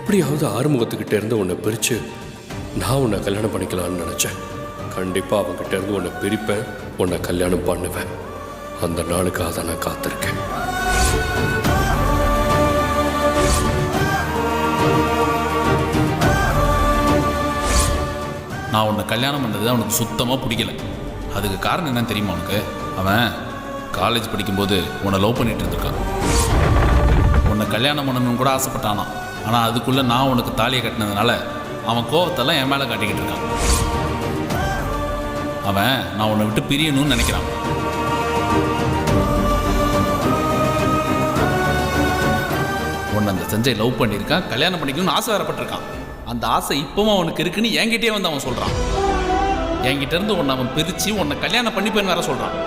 எப்படியாவது ஆறுமுகத்துக்கிட்ட இருந்து உன்னை பிரித்து நான் உன்னை கல்யாணம் பண்ணிக்கலான்னு நினச்சேன். கண்டிப்பாக அவங்ககிட்ட இருந்து உன்னை பிரிப்பேன், உன்னை கல்யாணம் பண்ணுவேன். அந்த நாளுக்காக தான் நான் காத்திருக்கேன். நான் உன்னை கல்யாணம் பண்ணது அவனுக்கு சுத்தமாக பிடிக்கல. அதுக்கு காரணம் என்னன்னு தெரியுமா உனக்கு? அவன் காலேஜ் படிக்கும்போது உன்னை லவ் பண்ணிட்டு இருந்திருக்கான். உன்னை கல்யாணம் பண்ணணும்னு கூட ஆசைப்பட்டானா. ஆனால் அதுக்குள்ளே நான் உனக்கு தாலியை கட்டினதுனால அவன் கோவத்தெல்லாம் என் மேலே காட்டிக்கிட்டு இருக்கான். அவன் நான் உன்னை விட்டு பிரியணும்னு நினைக்கிறான். உன்னை அந்த சஞ்சய் லவ் பண்ணியிருக்கான், கல்யாணம் பண்ணிக்கணும்னு ஆசை வரப்பட்டிருக்கான். அந்த ஆசை இப்பவும் அவனுக்கு இருக்குன்னு என்கிட்டயே வந்து அவன் சொல்கிறான். என்கிட்ட இருந்து உன்னை அவன் பிரித்து உன்னை கல்யாணம் பண்ணிப்பேன்னு வேற சொல்கிறான்.